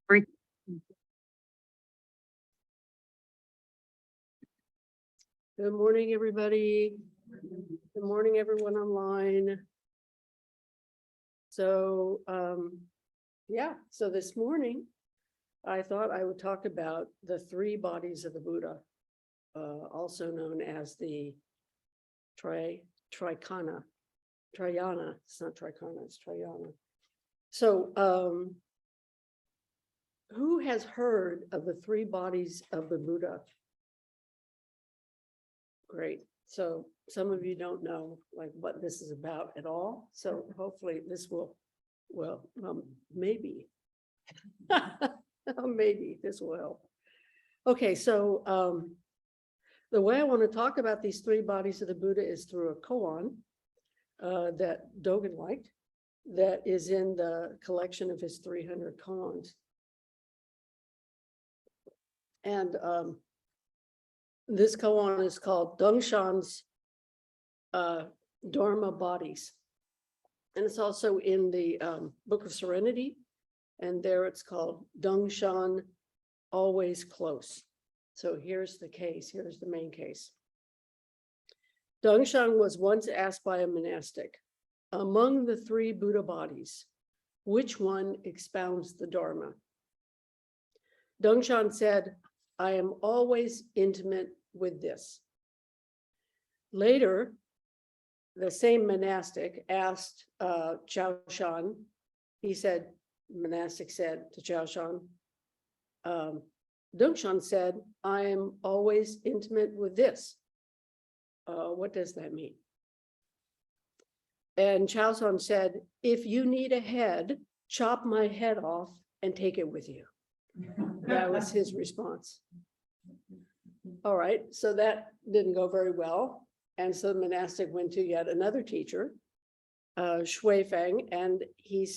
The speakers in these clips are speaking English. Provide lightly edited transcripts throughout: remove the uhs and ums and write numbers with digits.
Great. Good morning, everybody. Good morning, everyone online. So, so this morning, I thought I would talk about the three bodies of the Buddha, also known as the Trikana. Trayana, it's not Trikana, it's Trayana. So, who has heard of the three bodies of the Buddha? Great. So some of you don't know like what this is about at all. So hopefully this will, maybe. Maybe this will help. Okay, so the way I want to talk about these three bodies of the Buddha is through a koan that Dogen liked, that is in the collection of his 300 koans. And this koan is called Dongshan's Dharma Bodies. And it's also in the Book of Serenity. And there it's called Dongshan, Always Close. So here's the case, here's the main case. Dongshan was once asked by a monastic, among the three Buddha bodies, which one expounds the Dharma? Dongshan said, I am always intimate with this. Later, the same monastic asked Chaoshan, monastic said to Chaoshan, Dongshan said, I am always intimate with this. What does that mean? And Chaoshan said, if you need a head, chop my head off and take it with you. That was his response. All right, so that didn't go very well. And so the monastic went to yet another teacher, Shui Feng, and he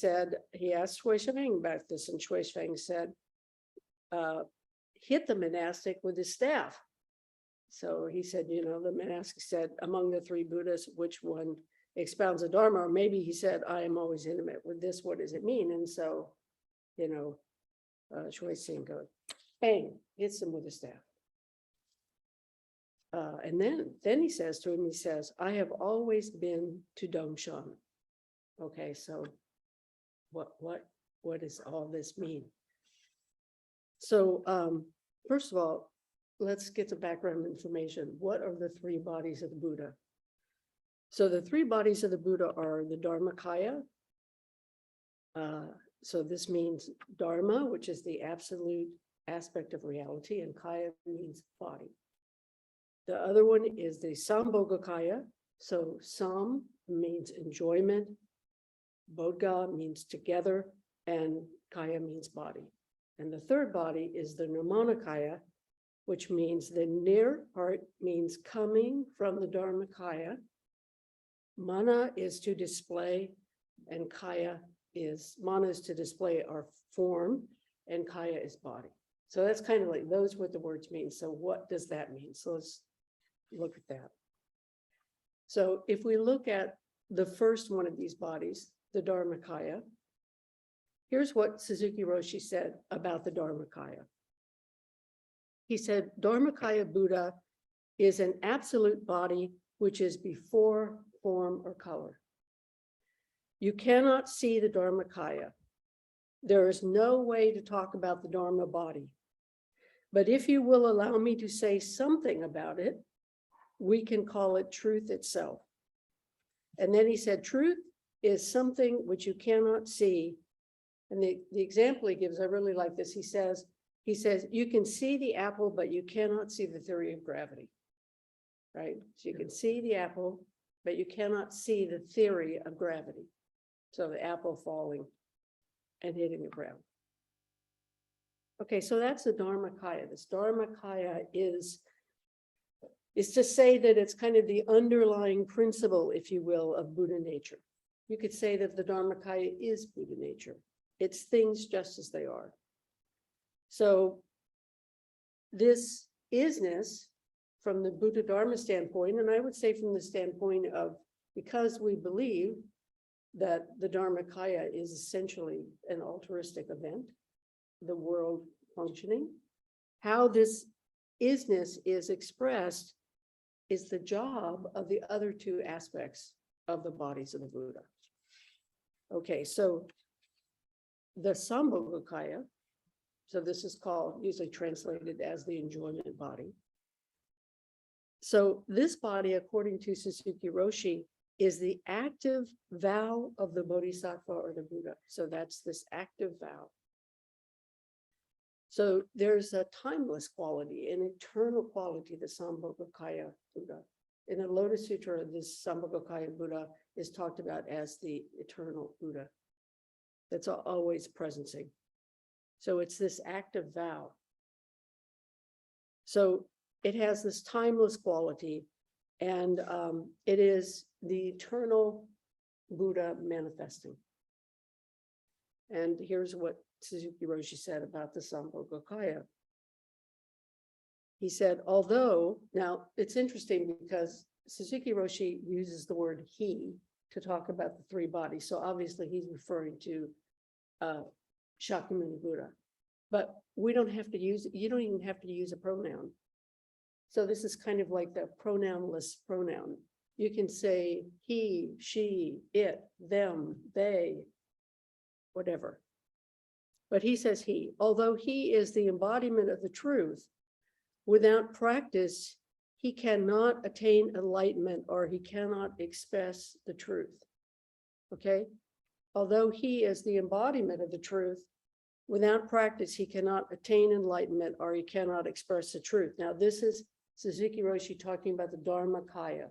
asked Shui Feng about this, and Shui Feng said, hit the monastic with his staff. So he said, the monastic said, among the three Buddhas, which one expounds the Dharma? Or maybe he said, I am always intimate with this, what does it mean? And so, Shui Feng goes, bang, hits him with a staff. And then he says to him, I have always been to Dongshan. Okay, so what does all this mean? So first of all, let's get some background information. What are the three bodies of the Buddha? So the three bodies of the Buddha are the Dharmakaya. So this means Dharma, which is the absolute aspect of reality, and Kaya means body. The other one is the Sambhogakaya. So Sam means enjoyment, Bodga means together, and Kaya means body. And the third body is the Nirmanakaya, which means the near part means coming from the Dharmakaya. Mana is to display, and Mana is to display our form, and Kaya is body. So that's kind of like, those what the words mean. So what does that mean? So let's look at that. So if we look at the first one of these bodies, the Dharmakaya, here's what Suzuki Roshi said about the Dharmakaya. He said, Dharmakaya Buddha is an absolute body which is before form or color. You cannot see the Dharmakaya. There is no way to talk about the Dharma body. But if you will allow me to say something about it, we can call it truth itself. And then he said, truth is something which you cannot see. And the example he gives, I really like this. He says, you can see the apple, but you cannot see the theory of gravity, right? So you can see the apple, but you cannot see the theory of gravity. So the apple falling and hitting the ground. Okay, so that's the Dharmakaya. This Dharmakaya is to say that it's kind of the underlying principle, if you will, of Buddha nature. You could say that the Dharmakaya is Buddha nature. It's things just as they are. So this isness from the Buddha Dharma standpoint, and I would say from the standpoint of, because we believe that the Dharmakaya is essentially an altruistic event, the world functioning. How this isness is expressed is the job of the other two aspects of the bodies of the Buddha. Okay, so the Sambhogakaya, so this is called, usually translated as the enjoyment body. So this body, according to Suzuki Roshi, is the active vow of the Bodhisattva or the Buddha. So that's this active vow. So there's a timeless quality, an eternal quality, the Sambhogakaya Buddha. In the Lotus Sutra, this Sambhogakaya Buddha is talked about as the eternal Buddha that's always presencing. So it's this active vow. So it has this timeless quality, and it is the eternal Buddha manifesting. And here's what Suzuki Roshi said about the Sambhogakaya. He said, although, now it's interesting because Suzuki Roshi uses the word he to talk about the three bodies. So obviously he's referring to Shakyamuni Buddha, but we don't have to use, you don't even have to use a pronoun. So this is kind of like the pronounless pronoun. You can say he, she, it, them, they, whatever. But he says he, although he is the embodiment of the truth, without practice, he cannot attain enlightenment or he cannot express the truth. Okay? Although he is the embodiment of the truth, without practice, he cannot attain enlightenment or he cannot express the truth. Now, this is Suzuki Roshi talking about the Dharmakaya.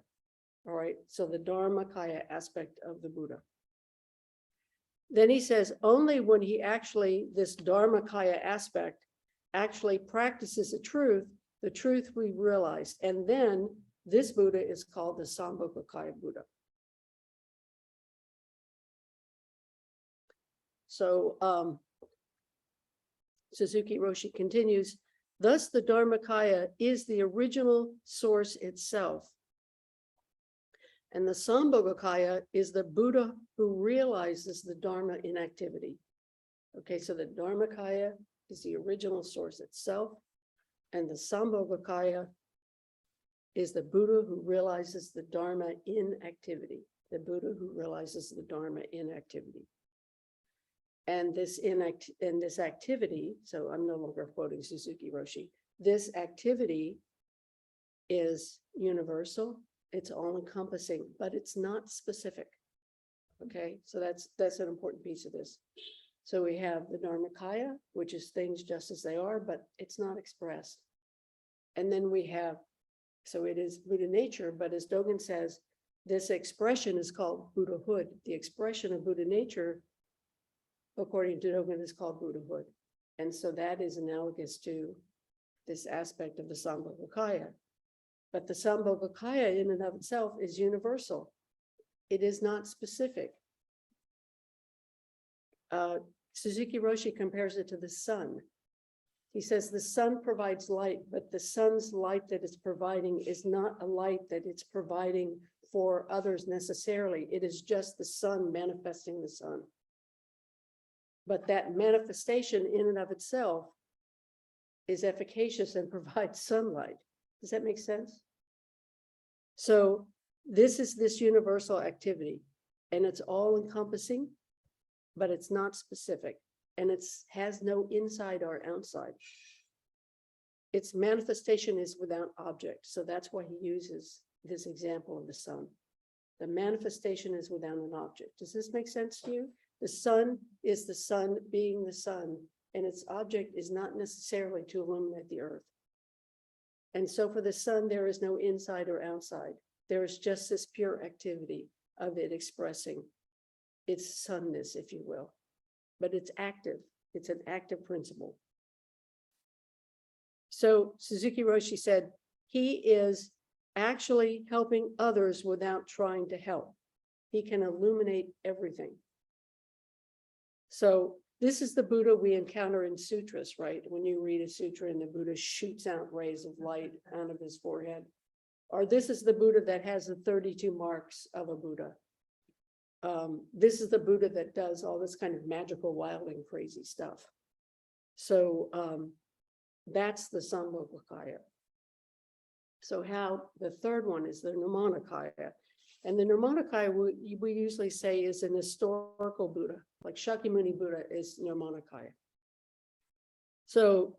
All right, so the Dharmakaya aspect of the Buddha. Then he says, only when he actually, this Dharmakaya aspect, actually practices the truth we realize. And then this Buddha is called the Sambhogakaya Buddha. So Suzuki Roshi continues, thus the Dharmakaya is the original source itself. And the Sambhogakaya is the Buddha who realizes the Dharma in activity. Okay, so the Dharmakaya is the original source itself, and the Sambhogakaya is the Buddha who realizes the Dharma in activity. The Buddha who realizes the Dharma in activity. And this activity, so I'm no longer quoting Suzuki Roshi, this activity is universal. It's all encompassing, but it's not specific. Okay, so that's an important piece of this. So we have the Dharmakaya, which is things just as they are, but it's not expressed. And then we have, so it is Buddha nature, but as Dogen says, this expression is called Buddhahood. The expression of Buddha nature, according to Dogen, is called Buddhahood. And so that is analogous to this aspect of the Sambhogakaya. But the Sambhogakaya in and of itself is universal. It is not specific. Suzuki Roshi compares it to the sun. He says the sun provides light, but the sun's light that it's providing is not a light that it's providing for others necessarily. It is just the sun manifesting the sun. But that manifestation in and of itself is efficacious and provides sunlight. Does that make sense? So this is this universal activity, and it's all encompassing, but it's not specific, and it has no inside or outside. Its manifestation is without object. So that's why he uses this example of the sun. The manifestation is without an object. Does this make sense to you? The sun is the sun being the sun, and its object is not necessarily to illuminate the earth. And so for the sun, there is no inside or outside. There is just this pure activity of it expressing its sunness, if you will. But it's active. It's an active principle. So Suzuki Roshi said, he is actually helping others without trying to help. He can illuminate everything. So this is the Buddha we encounter in sutras, right? When you read a sutra and the Buddha shoots out rays of light out of his forehead. Or this is the Buddha that has the 32 marks of a Buddha. This is the Buddha that does all this kind of magical, wild and crazy stuff. So that's the Sambhogakaya. So how the third one is the Nirmanakaya. And the Nirmanakaya, we usually say is an historical Buddha, like Shakyamuni Buddha is Nirmanakaya. So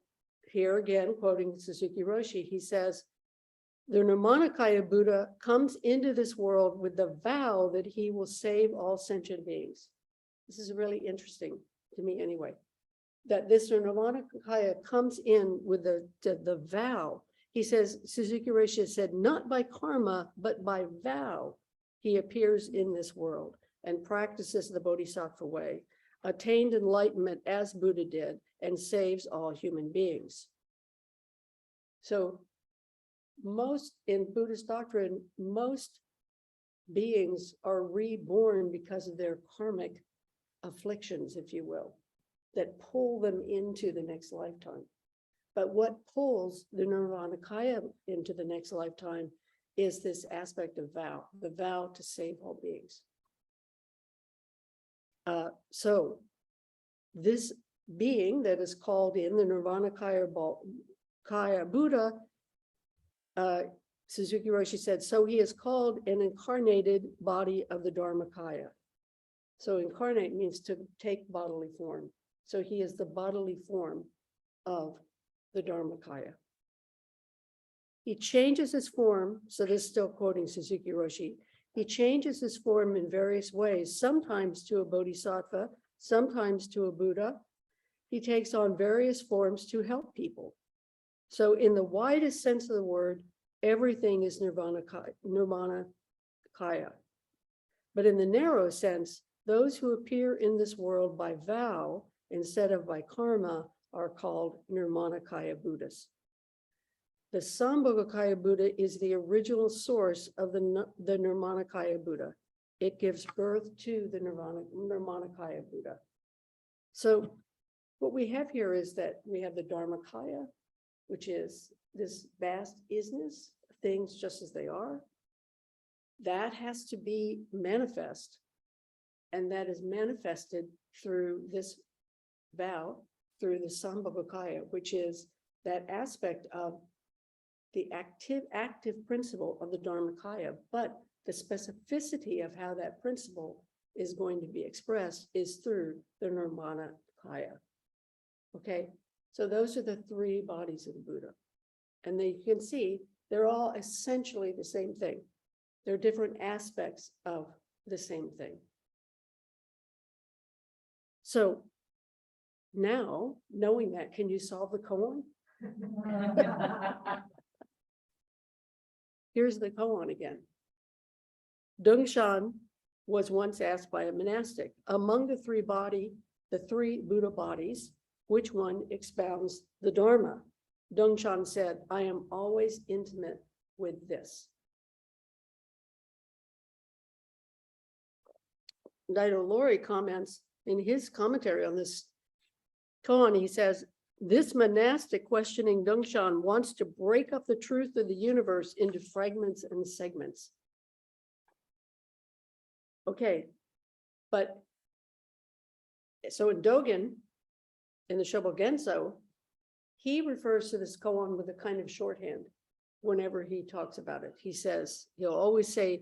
here again, quoting Suzuki Roshi, he says, the Nirmanakaya Buddha comes into this world with the vow that he will save all sentient beings. This is really interesting to me anyway, that this Nirmanakaya comes in with the vow. He says, Suzuki Roshi said, not by karma, but by vow, he appears in this world and practices the Bodhisattva way, attained enlightenment as Buddha did, and saves all human beings. So most in Buddhist doctrine, most beings are reborn because of their karmic afflictions, if you will, that pull them into the next lifetime. But what pulls the Nirmanakaya into the next lifetime is this aspect of vow, the vow to save all beings. So this being that is called in the Nirmanakaya Buddha, Suzuki Roshi said, so he is called an incarnated body of the Dharmakaya. So incarnate means to take bodily form. So he is the bodily form of the Dharmakaya. He changes his form, so this is still quoting Suzuki Roshi, he changes his form in various ways, sometimes to a bodhisattva, sometimes to a Buddha. He takes on various forms to help people. So in the widest sense of the word, everything is Nirmanakaya. But in the narrow sense, those who appear in this world by vow instead of by karma are called Nirmanakaya Buddhas. The Sambhogakaya Buddha is the original source of the Nirmanakaya Buddha. It gives birth to the Nirmanakaya Buddha. So what we have here is that we have the Dharmakaya, which is this vast isness of things just as they are. That has to be manifest, and that is manifested through this vow, through the Sambhogakaya, which is that aspect of the active principle of the Dharmakaya, but the specificity of how that principle is going to be expressed is through the Nirmanakaya. Okay, so those are the three bodies of the Buddha. And you can see they're all essentially the same thing. They're different aspects of the same thing. So now, knowing that, can you solve the koan? Here's the koan again. Dongshan was once asked by a monastic, among the three Buddha bodies, which one expounds the Dharma? Dongshan said, I am always intimate with this. Daido Lori comments in his commentary on this koan, he says, this monastic questioning Dongshan wants to break up the truth of the universe into fragments and segments. Okay, but so in Dogen, in the Shobogenzo, he refers to this koan with a kind of shorthand whenever he talks about it. He says, he'll always say,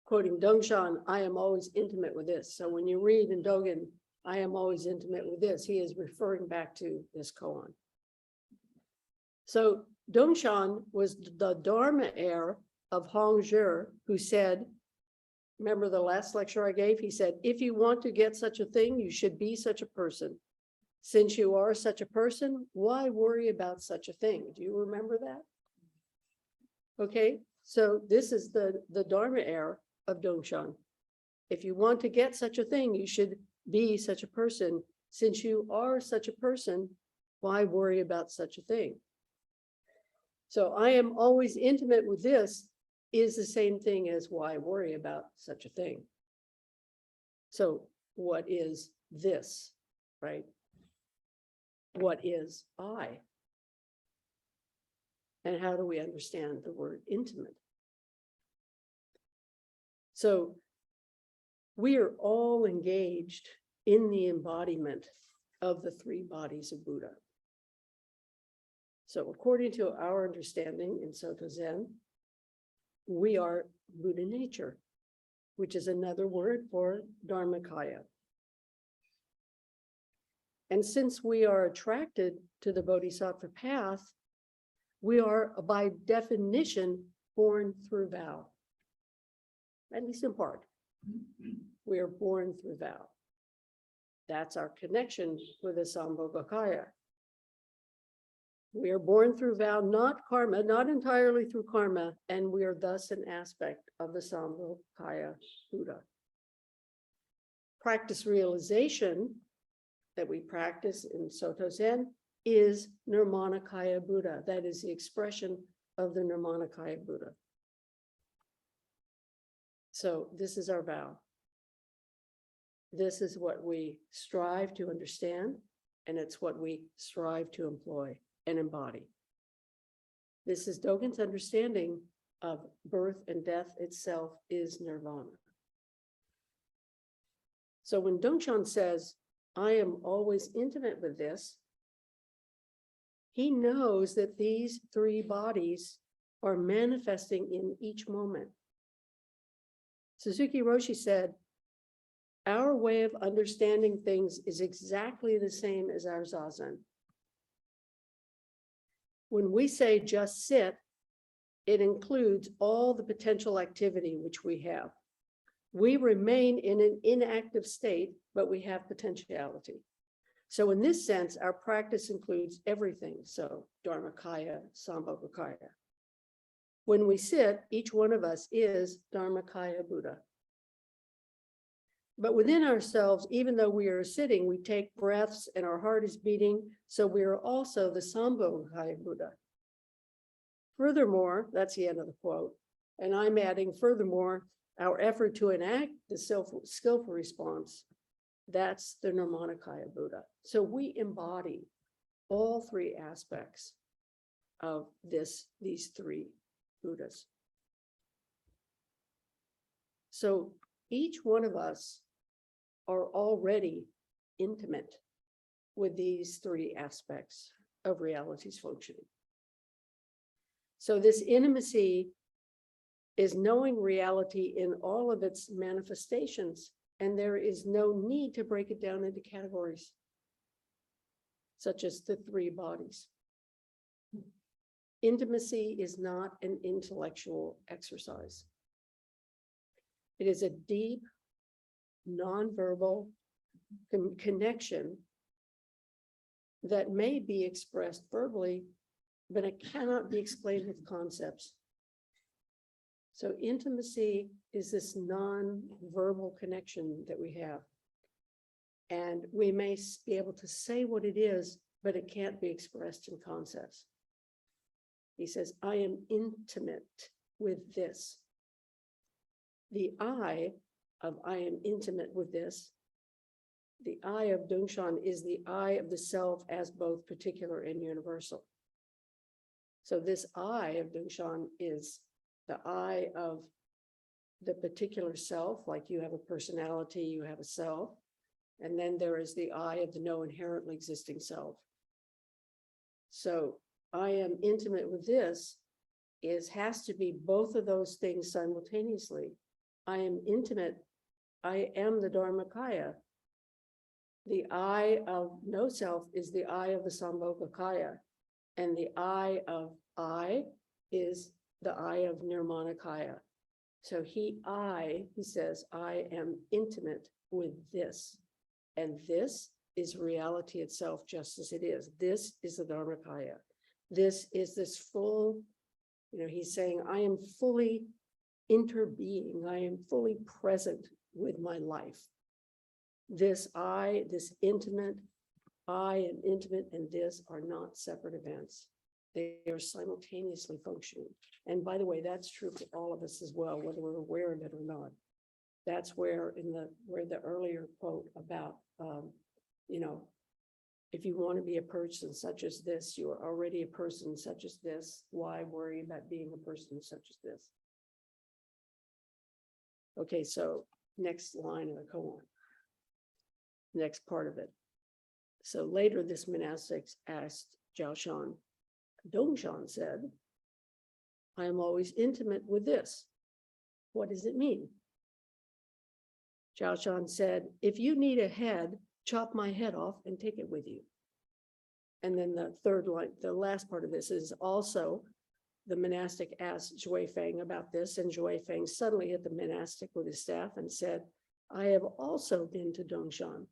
quoting Dongshan, I am always intimate with this. So when you read in Dogen, I am always intimate with this, he is referring back to this koan. So Dongshan was the Dharma heir of Hongzhi, who said, remember the last lecture I gave? He said, if you want to get such a thing, you should be such a person. Since you are such a person, why worry about such a thing? Do you remember that? Okay, so this is the Dharma heir of Dongshan. If you want to get such a thing, you should be such a person. Since you are such a person, why worry about such a thing? So I am always intimate with this is the same thing as why worry about such a thing. So what is this, right? What is I? And how do we understand the word intimate? So we are all engaged in the embodiment of the three bodies of Buddha. So according to our understanding in Soto Zen, we are Buddha nature, which is another word for Dharmakaya. And since we are attracted to the Bodhisattva path, we are by definition born through vow, at least in part. We are born through vow. That's our connection with the Sambhogakaya. We are born through vow, not karma, not entirely through karma, and we are thus an aspect of the Sambhogakaya Buddha. Practice realization that we practice in Soto Zen is Nirmanakaya Buddha. That is the expression of the Nirmanakaya Buddha. So this is our vow. This is what we strive to understand, and it's what we strive to employ and embody. This is Dogen's understanding of birth and death itself is nirvana. So when Dongshan says, I am always intimate with this, he knows that these three bodies are manifesting in each moment. Suzuki Roshi said, our way of understanding things is exactly the same as our zazen. When we say just sit, it includes all the potential activity which we have. We remain in an inactive state, but we have potentiality. So in this sense, our practice includes everything. So Dharmakaya, Sambhogakaya. When we sit, each one of us is Dharmakaya Buddha. But within ourselves, even though we are sitting, we take breaths and our heart is beating. So we are also the Sambhogakaya Buddha. Furthermore, that's the end of the quote. And I'm adding, furthermore, our effort to enact the skillful response, that's the Nirmanakaya Buddha. So we embody all three aspects of these three Buddhas. So each one of us are already intimate with these three aspects of reality's functioning. So this intimacy is knowing reality in all of its manifestations, and there is no need to break it down into categories, such as the three bodies. Intimacy is not an intellectual exercise. It is a deep, nonverbal connection that may be expressed verbally, but it cannot be explained with concepts. So intimacy is this non-verbal connection that we have. And we may be able to say what it is, but it can't be expressed in concepts. He says, I am intimate with this. The I of I am intimate with this, the I of Dongshan is the I of the self as both particular and universal. So this I of Dongshan is the I of the particular self, like you have a personality, you have a self, and then there is the I of the no inherently existing self. So I am intimate with this has to be both of those things simultaneously. I am intimate, I am the Dharmakaya. The I of no self is the I of the Sambhogakaya, and the I of I is the I of Nirmanakaya. So he says, I am intimate with this. And this is reality itself, just as it is. This is the Dharmakaya. This is this full, he's saying, I am fully interbeing. I am fully present with my life. This I, this intimate, I am intimate, and this are not separate events. They are simultaneously functioning. And by the way, that's true for all of us as well, whether we're aware of it or not. That's where the earlier quote about, if you want to be a person such as this, you are already a person such as this. Why worry about being a person such as this? Okay, so next line of the koan. Next part of it. So later, this monastic asked Dongshan. Dongshan said, I am always intimate with this. What does it mean? Dongshan said, if you need a head, chop my head off and take it with you. And then the third line, the last part of this is also the monastic asked Zhui Feng about this, and Zhui Feng suddenly hit the monastic with his staff and said, I have also been to Dongshan.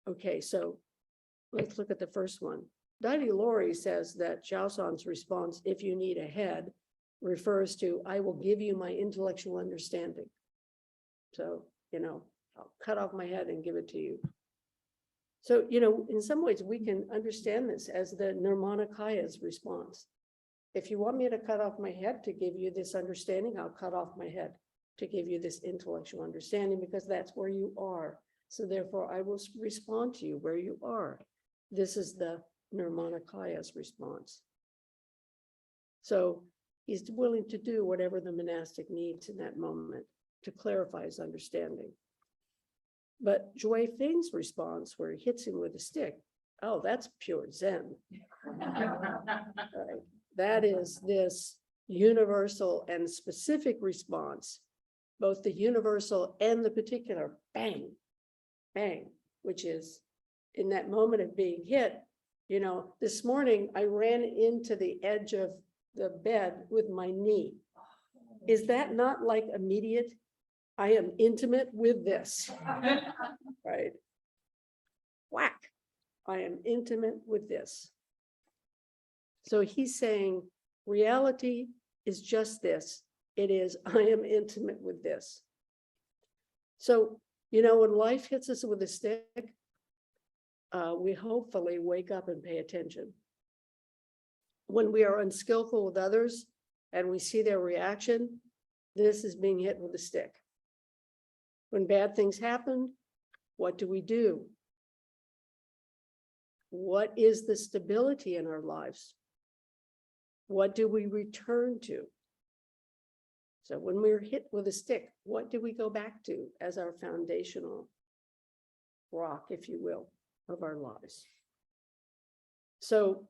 Okay, so let's look at the first one. Daidi Lori says that Xiaoshan's response, if you need a head, refers to, I will give you my intellectual understanding. So, I'll cut off my head and give it to you. So, in some ways, we can understand this as the Nirmanakaya's response. If you want me to cut off my head to give you this understanding, I'll cut off my head to give you this intellectual understanding, because that's where you are. So therefore, I will respond to you where you are. This is the Nirmanakaya's response. So he's willing to do whatever the monastic needs in that moment to clarify his understanding. But Zhui Feng's response, where he hits him with a stick, oh, that's pure Zen. Right. That is this universal and specific response, both the universal and the particular, bang, bang, which is in that moment of being hit. This morning I ran into the edge of the bed with my knee. Is that not like immediate? I am intimate with this, right? Whack, I am intimate with this. So he's saying reality is just this. It is, I am intimate with this. So, when life hits us with a stick, we hopefully wake up and pay attention. When we are unskillful with others and we see their reaction, this is being hit with a stick. When bad things happen, what do we do? What is the stability in our lives? What do we return to? So when we're hit with a stick, what do we go back to as our foundational rock, if you will, of our lives? So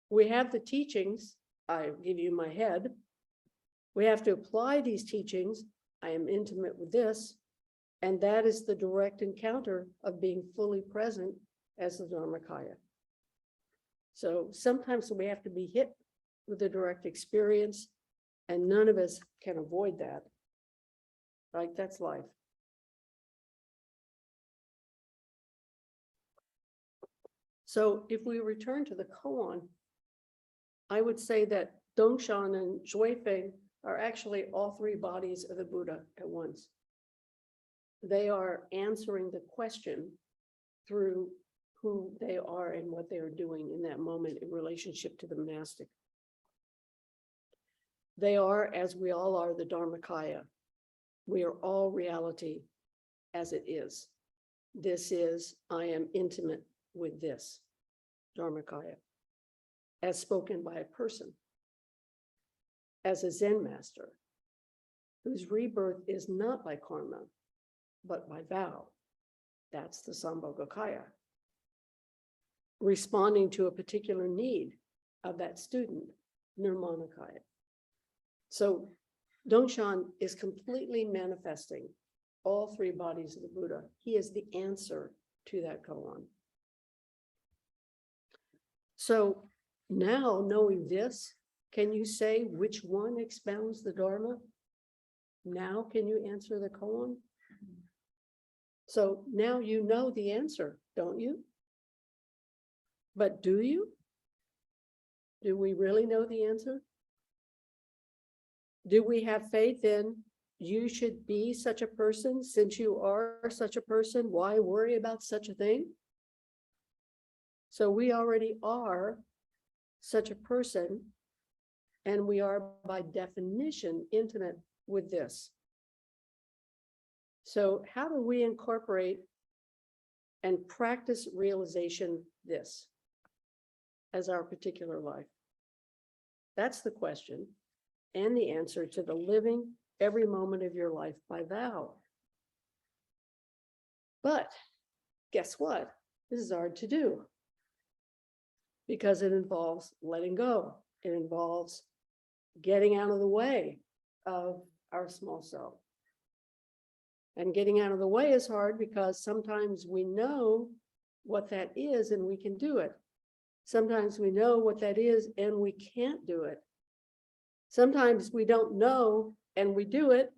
we have the teachings, I give you my head. We have to apply these teachings. I am intimate with this. And that is the direct encounter of being fully present as the Dharmakaya. So sometimes we have to be hit with a direct experience, and none of us can avoid that. Right? That's life. So if we return to the koan, I would say that Dongshan and Zhui Feng are actually all three bodies of the Buddha at once. They are answering the question through who they are and what they are doing in that moment in relationship to the monastic. They are, as we all are, the Dharmakaya. We are all reality as it is. This is, I am intimate with this, Dharmakaya, as spoken by a person, as a Zen master, whose rebirth is not by karma, but by vow. That's the Sambhogakaya. Responding to a particular need of that student, Nirmanakaya. So Dongshan is completely manifesting all three bodies of the Buddha. He is the answer to that koan. So now, knowing this, can you say which one expounds the Dharma? Now can you answer the koan? So now you know the answer, don't you? But do you? Do we really know the answer? Do we have faith in you should be such a person? Since you are such a person, why worry about such a thing? So we already are such a person, and we are by definition intimate with this. So how do we incorporate and practice realization this as our particular life? That's the question and the answer to the living every moment of your life by vow. But guess what? This is hard to do. Because it involves letting go. It involves getting out of the way of our small self. And getting out of the way is hard because sometimes we know what that is and we can do it. Sometimes we know what that is and we can't do it. Sometimes we don't know and we do it.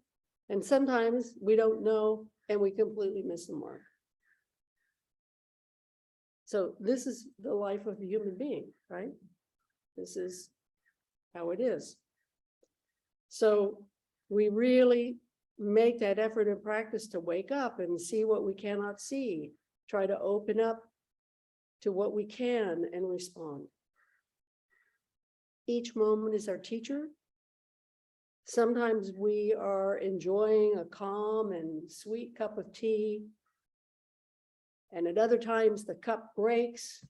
And sometimes we don't know and we completely miss the mark. So this is the life of a human being, right? This is how it is. So we really make that effort and practice to wake up and see what we cannot see, try to open up to what we can and respond. Each moment is our teacher. Sometimes we are enjoying a calm and sweet cup of tea. And at other times the cup breaks,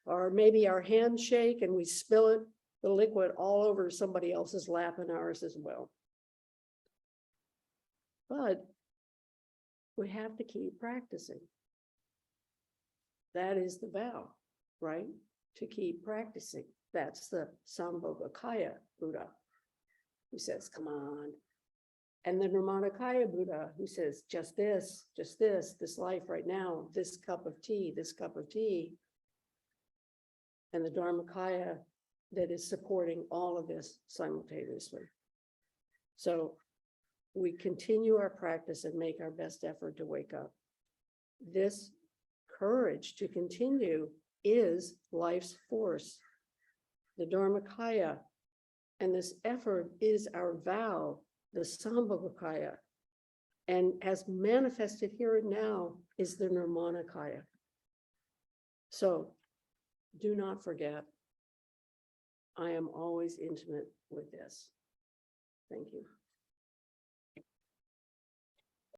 or maybe our hands shake and we spill it, the liquid, all over somebody else's lap and ours as well. But we have to keep practicing. That is the vow, right? To keep practicing. That's the Sambhogakaya Buddha who says, come on. And the Nirmanakaya Buddha who says, just this life right now, this cup of tea. And the Dharmakaya that is supporting all of this simultaneously. So we continue our practice and make our best effort to wake up. This courage to continue is life's force, the Dharmakaya, and this effort is our vow, the Sambhogakaya, and as manifested here and now is the Nirmanakaya. So do not forget, I am always intimate with this. Thank you.